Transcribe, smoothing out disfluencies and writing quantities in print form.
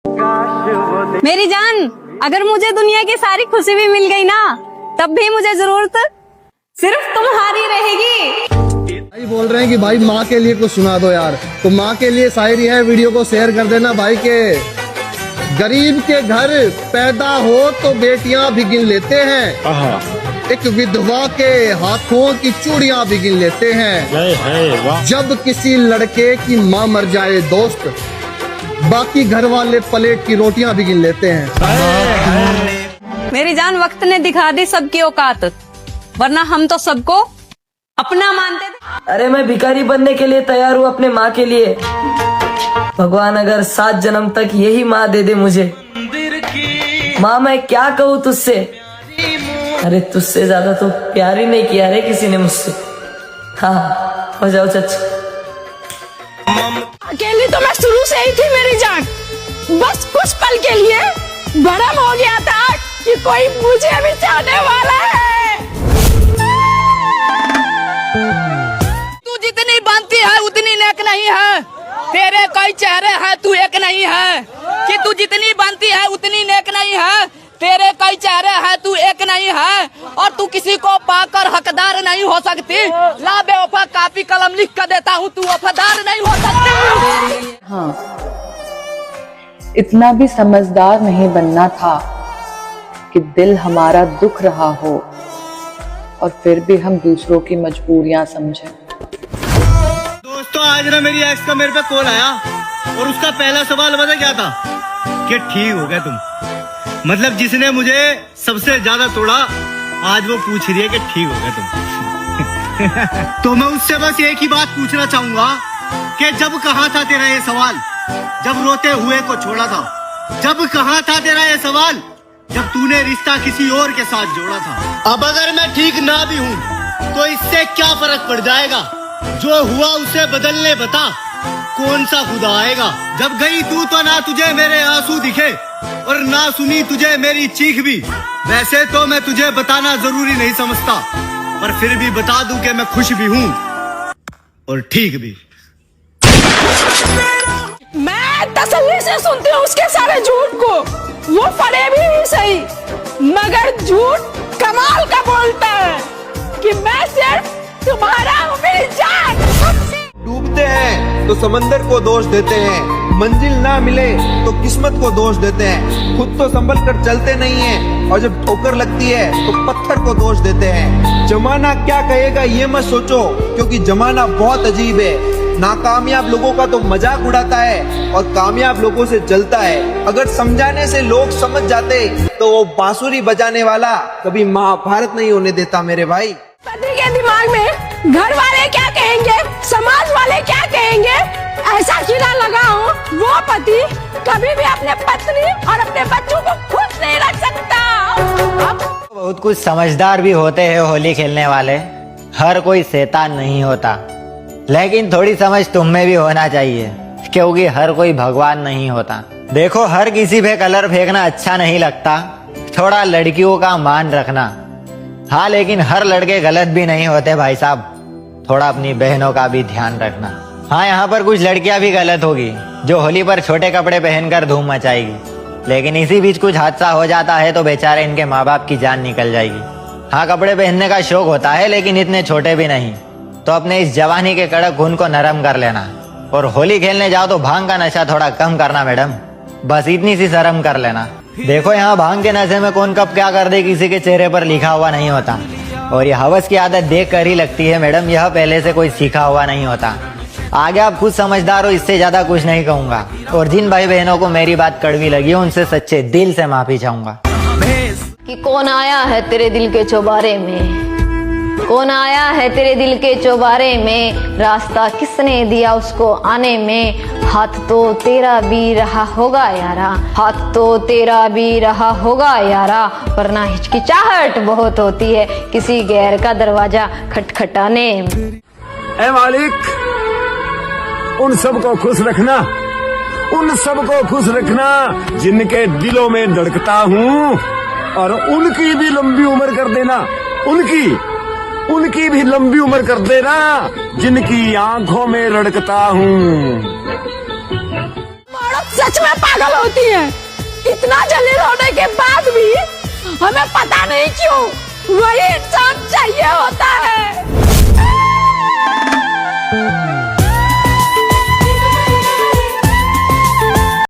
मेरी जान, अगर मुझे दुनिया की सारी खुशी भी मिल गई ना, तब भी मुझे जरूरत सिर्फ तुम्हारी रहेगी। भाई बोल रहे हैं कि भाई माँ के लिए कुछ सुना दो यार, तो माँ के लिए शायरी है, वीडियो को शेयर कर देना भाई। के गरीब के घर पैदा हो तो बेटियां भी गिन लेते हैं, एक विधवा के हाथों की चूड़ियां भी गिन लेते हैं। जब किसी लड़के की माँ मर जाए दोस्त, बाकी घर वाले प्लेट की रोटियां भी गिन लेते हैं। मेरी जान, वक्त ने दिखा दी सबकी औकात, वरना हम तो सबको अपना मानते थे। अरे मैं भिखारी बनने के लिए तैयार हूँ अपने माँ के लिए। भगवान अगर 7 जन्म तक यही माँ दे दे मुझे। माँ मैं क्या कहूँ तुझसे, अरे तुझसे ज्यादा तो प्यार ही नहीं किया रे किसी ने मुझसे। हाँ हो जाओ चाचा। अकेली तो मैं शुरू से ही थी मेरी जान, बस कुछ पल के लिए भरम हो गया था कि कोई मुझे भी चाहने वाला है। तू जितनी बनती है उतनी नेक नहीं है, तेरे कई चेहरे हैं तू एक नहीं है। कि तू जितनी बनती है उतनी नेक नहीं है, तेरे कई चेहरे हैं तू एक नहीं है। और तू किसी को पाकर हकदार नहीं हो सकती। ला बेवफा कापी कलम लिख कर देता हूँ, तू वफादार नहीं हो सकती। हाँ, इतना भी समझदार नहीं बनना था कि दिल हमारा दुख रहा हो और फिर भी हम दूसरों की मजबूरियां समझें। दोस्तों आज ना मेरी एक्स का मेरे पे कॉल आया और उसका पहला सवाल पता क्या था कि ठीक हो गया तुम। मतलब जिसने मुझे सबसे ज्यादा तोड़ा, आज वो पूछ रही है कि ठीक हो गया तुम। तो मैं उससे बस एक ही बात पूछना चाहूंगा कि जब कहाँ था तेरा ये सवाल, जब रोते हुए को छोड़ा था? जब कहाँ था तेरा ये सवाल, जब तूने रिश्ता किसी और के साथ जोड़ा था? अब अगर मैं ठीक ना भी हूँ तो इससे क्या फर्क पड़ जाएगा? जो हुआ उसे बदलने बता, कौन सा खुदा आएगा? जब गई तू तो ना तुझे मेरे आंसू दिखे और ना सुनी तुझे मेरी चीख भी। वैसे तो मैं तुझे बताना जरूरी नहीं समझता, पर फिर भी बता दूं कि मैं खुश भी हूँ और ठीक भी। मैं तसल्ली से सुनती हूँ उसके सारे झूठ को, वो फरे भी सही मगर झूठ कमाल का बोलता है कि मैं सिर्फ तुम्हारा हूँ मेरी जान। डूबते हैं तो समंदर को दोष देते हैं, मंजिल ना मिले तो किस्मत को दोष देते हैं। खुद तो संभल कर चलते नहीं हैं और जब ठोकर लगती है तो पत्थर को दोष देते हैं। जमाना क्या कहेगा ये मत सोचो, क्योंकि जमाना बहुत अजीब है। नाकामयाब लोगों का तो मजाक उड़ाता है और कामयाब लोगों से जलता है। अगर समझाने से लोग समझ जाते तो वो बांसुरी बजाने वाला कभी महाभारत नहीं होने देता मेरे भाई। पति के दिमाग में घर वाले क्या कहेंगे, समाज वाले क्या कहेंगे, ऐसा कीड़ा लगा हो वो पति कभी भी अपने पत्नी और अपने बच्चों को खुश नहीं रख सकता। बहुत कुछ समझदार भी होते हैं होली खेलने वाले, हर कोई शैतान नहीं होता। लेकिन थोड़ी समझ तुम में भी होना चाहिए, क्योंकि हर कोई भगवान नहीं होता। देखो हर किसी पे कलर फेंकना अच्छा नहीं लगता, थोड़ा लड़कियों का मान रखना। हाँ लेकिन हर लड़के गलत भी नहीं होते भाई साहब, थोड़ा अपनी बहनों का भी ध्यान रखना। हाँ यहाँ पर कुछ लड़कियां भी गलत होगी जो होली पर छोटे कपड़े पहनकर धूम मचाएगी, लेकिन इसी बीच कुछ हादसा हो जाता है तो बेचारे इनके माँ बाप की जान निकल जाएगी। हाँ कपड़े पहनने का शौक होता है लेकिन इतने छोटे भी नहीं, तो अपने इस जवानी के कड़क खून को नरम कर लेना। और होली खेलने जाओ तो भांग का नशा थोड़ा कम करना मैडम, बस इतनी सी शर्म कर लेना। देखो यहाँ भांग के नशे में कौन कब क्या कर दे किसी के चेहरे पर लिखा हुआ नहीं होता, और ये हवस की आदत देख कर ही लगती है मैडम, यह पहले से कोई सीखा हुआ नहीं होता। आगे आप खुद समझदार हो, इससे ज्यादा कुछ नहीं कहूंगा। और जिन भाई बहनों को मेरी बात कड़वी लगी उनसे सच्चे दिल से माफी चाहूंगा। कि कौन आया है तेरे दिल के चौबारे में, कौन आया है तेरे दिल के चौबारे में, रास्ता किसने दिया उसको आने में। हाथ तो तेरा भी रहा होगा यारा, हाथ तो तेरा भी रहा होगा यारा, वरना हिचकिचाहट बहुत होती है किसी गैर का दरवाजा खटखटाने। ऐ मालिक उन सबको खुश रखना, उन सबको खुश रखना जिनके दिलों में धड़कता हूँ, और उनकी भी लंबी उम्र कर देना, उनकी भी लंबी उम्र कर देना जिनकी आंखों में रड़कता हूँ। सच में पागल होती हैं। इतना जलील होने के बाद भी हमें पता नहीं क्यों वही इंसान चाहिए होता